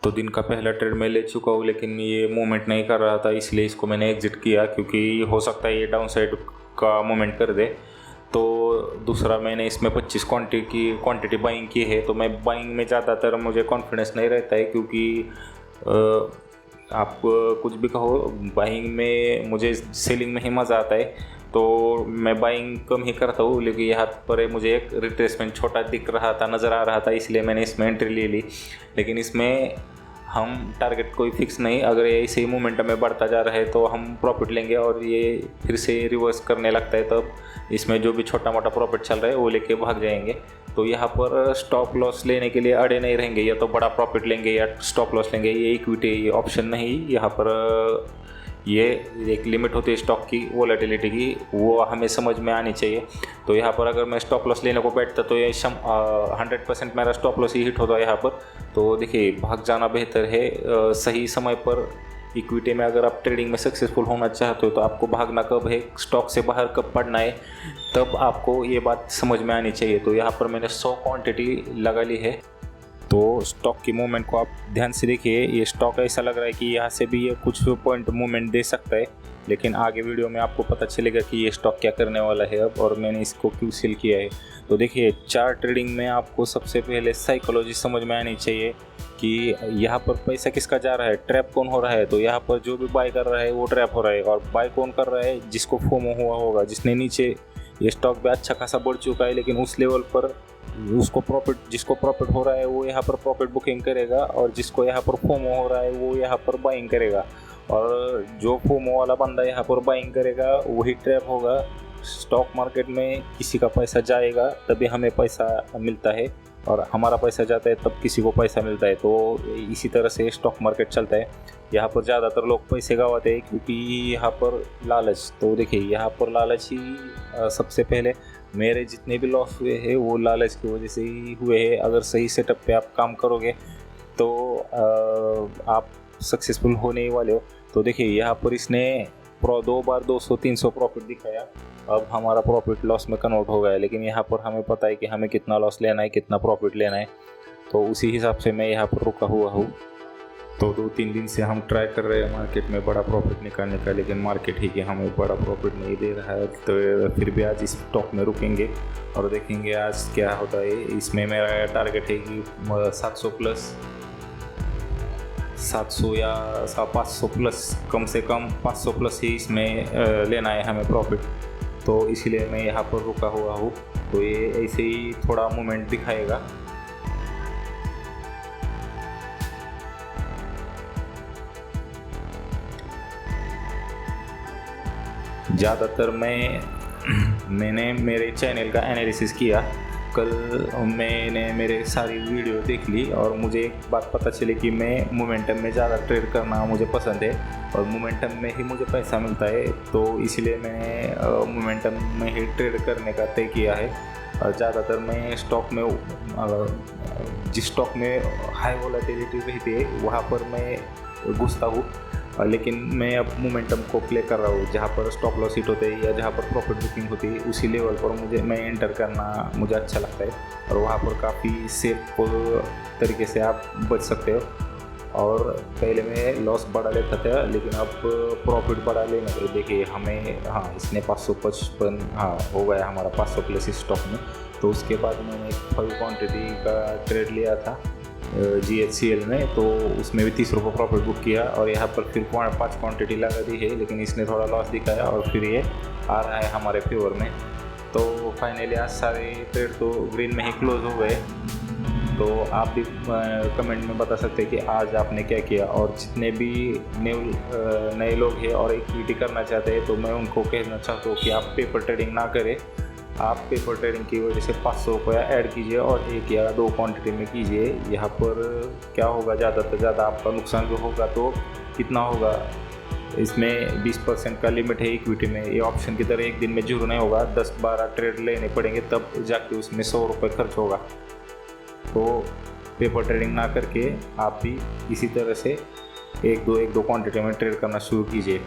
तो दिन का पहला ट्रेड मैं ले चुका हूँ, लेकिन ये मूवमेंट नहीं कर रहा था, इसलिए इसको मैंने एग्जिट किया, क्योंकि हो सकता है ये डाउन साइड का मूवमेंट कर दे। तो दूसरा, मैंने इसमें 25 क्वांटिटी बाइंग की है। तो मैं बाइंग में ज़्यादातर मुझे कॉन्फिडेंस नहीं रहता है, क्योंकि आप कुछ भी कहो, बाइंग में मुझे सेलिंग में ही मज़ा आता है। तो मैं बाइंग कम ही करता हूँ, लेकिन यहाँ पर मुझे एक रिट्रेसमेंट छोटा दिख रहा था, नज़र आ रहा था, इसलिए मैंने इसमें एंट्री ले ली। लेकिन इसमें हम टारगेट कोई फिक्स नहीं, अगर ये इसी मोमेंटम में बढ़ता जा रहा है तो हम प्रॉफिट लेंगे, और ये फिर से रिवर्स करने लगता है तब इसमें जो भी छोटा मोटा प्रॉफिट चल रहा है वो लेके भाग जाएंगे। तो यहाँ पर स्टॉप लॉस लेने के लिए अड़े नहीं रहेंगे, या तो बड़ा प्रॉफिट लेंगे या स्टॉप लॉस लेंगे, ये इक्विटी ऑप्शन नहीं। यहाँ पर ये एक लिमिट होती है स्टॉक की, वोलेटिलिटी की, वो हमें समझ में आनी चाहिए। तो यहाँ पर अगर मैं स्टॉप लॉस लेने को बैठता तो ये 100% मेरा स्टॉप लॉस ही हिट होता है यहाँ पर। तो देखिए, भाग जाना बेहतर है। सही समय पर इक्विटी में अगर आप ट्रेडिंग में सक्सेसफुल होना चाहते हो तो आपको भागना कब है, स्टॉक से बाहर कब पड़ना है, तब आपको ये बात समझ में आनी चाहिए। तो यहाँ पर मैंने 100 क्वांटिटी लगा ली है। तो स्टॉक की मूवमेंट को आप ध्यान से देखिए। ये स्टॉक ऐसा लग रहा है कि यहाँ से भी ये कुछ पॉइंट मूवमेंट दे सकता है, लेकिन आगे वीडियो में आपको पता चलेगा कि ये स्टॉक क्या करने वाला है अब, और मैंने इसको क्यों सेल किया है। तो देखिए, चार्ट ट्रेडिंग में आपको सबसे पहले साइकोलॉजी समझ में आनी चाहिए कि यहाँ पर पैसा किसका जा रहा है, ट्रैप कौन हो रहा है। तो यहाँ पर जो भी बाय कर रहा है वो ट्रैप हो रहा है, और बाय कौन कर रहा है, जिसको फोमो हुआ होगा, जिसने नीचे ये स्टॉक भी अच्छा खासा बढ़ चुका है, लेकिन उस लेवल पर जिसको प्रॉफिट हो रहा है वो यहाँ पर प्रॉफिट बुकिंग करेगा, और जिसको यहाँ पर फोमो हो रहा है वो यहाँ पर बाइंग करेगा, और जो फोमो वाला बंदा यहाँ पर बाइंग करेगा वही ट्रैप होगा। स्टॉक मार्केट में किसी का पैसा जाएगा तभी हमें पैसा मिलता है, और हमारा पैसा जाता है तब किसी को पैसा मिलता है। तो इसी तरह से स्टॉक मार्केट चलता है। यहाँ पर ज़्यादातर लोग पैसे गंवाते हैं क्योंकि यहाँ पर लालच। तो देखिए, यहाँ पर लालच ही सबसे पहले, मेरे जितने भी लॉस हुए हैं वो लालच की वजह से ही हुए हैं। अगर सही सेटअप पे आप काम करोगे तो आप सक्सेसफुल होने ही वाले हो। तो देखिए, यहाँ पर इसने 2 बार 200-300 प्रॉफिट दिखाया, अब हमारा प्रॉफिट लॉस में कन्वर्ट हो गया। लेकिन यहाँ पर हमें पता है कि हमें कितना लॉस लेना है, कितना प्रॉफिट लेना है, तो उसी हिसाब से मैं यहाँ पर रुका हुआ हूँ। तो 2-3 दिन से हम ट्राई कर रहे हैं मार्केट में बड़ा प्रॉफिट निकालने का, लेकिन मार्केट ही कि हमें बड़ा प्रॉफिट नहीं दे रहा है। तो फिर भी आज इस स्टॉक में रुकेंगे और देखेंगे आज क्या होता है। इसमें मेरा टारगेट है कि 700 प्लस, 700 या 500 प्लस, कम से कम 500 प्लस ही इसमें लेना है हमें प्रॉफिट। तो इसीलिए मैं यहाँ पर रुका हुआ हूँ। तो ये ऐसे ही थोड़ा मोमेंट दिखाएगा। ज़्यादातर मैंने मेरे चैनल का एनालिसिस किया। कल मैंने मेरे सारी वीडियो देख ली और मुझे एक बात पता चली कि मैं मोमेंटम में ज़्यादा ट्रेड करना मुझे पसंद है, और मोमेंटम में ही मुझे पैसा मिलता है। तो इसलिए मैंने मोमेंटम में ही ट्रेड करने का तय किया है। और ज़्यादातर मैं स्टॉक में, जिस स्टॉक में हाई वोलेटिलिटी रहती है वहाँ पर मैं घुसता हूँ। लेकिन मैं अब मोमेंटम को प्ले कर रहा हूँ, जहाँ पर स्टॉप लॉस हिट होते हैं या जहाँ पर प्रॉफिट बुकिंग होती है उसी लेवल पर मैं एंटर करना मुझे अच्छा लगता है, और वहाँ पर काफ़ी सेफ तरीके से आप बच सकते हो। और पहले मैं लॉस बढ़ा लेता था, लेकिन अब प्रॉफिट बढ़ा लेना। तो देखिए हमें, इसने 555 हो गया हमारा 500 प्लस इस स्टॉक में। तो उसके बाद मैंने 5 क्वान्टिटी का ट्रेड लिया था GHCL में, तो उसमें भी 30 रुपये प्रॉफिट बुक किया, और यहाँ पर फिर 5 क्वांटिटी लगा दी है, लेकिन इसने थोड़ा लॉस दिखाया और फिर ये आ रहा है हमारे फेवर में। तो फाइनली आज सारे ट्रेड तो ग्रीन में ही क्लोज हो गए। तो आप भी कमेंट में बता सकते हैं कि आज आपने क्या किया, और जितने भी नए लोग हैं और इक्विटी करना चाहते हैं तो मैं उनको कहना चाहता हूँ कि आप पेपर ट्रेडिंग ना करें। आप पेपर ट्रेडिंग की वजह से 500 रुपया ऐड कीजिए और 1 या 2 क्वांटिटी में कीजिए। यहाँ पर क्या होगा, ज़्यादा से ज़्यादा आपका नुकसान जो होगा तो कितना होगा, इसमें 20% का लिमिट है इक्विटी में। ये ऑप्शन की तरह एक दिन में जीरो नहीं होगा, 10-12 ट्रेड लेने पड़ेंगे तब जाके उसमें 100 रुपये खर्च होगा। तो पेपर ट्रेडिंग ना करके आप भी इसी तरह से एक दो क्वांटिटी में ट्रेड करना शुरू कीजिए।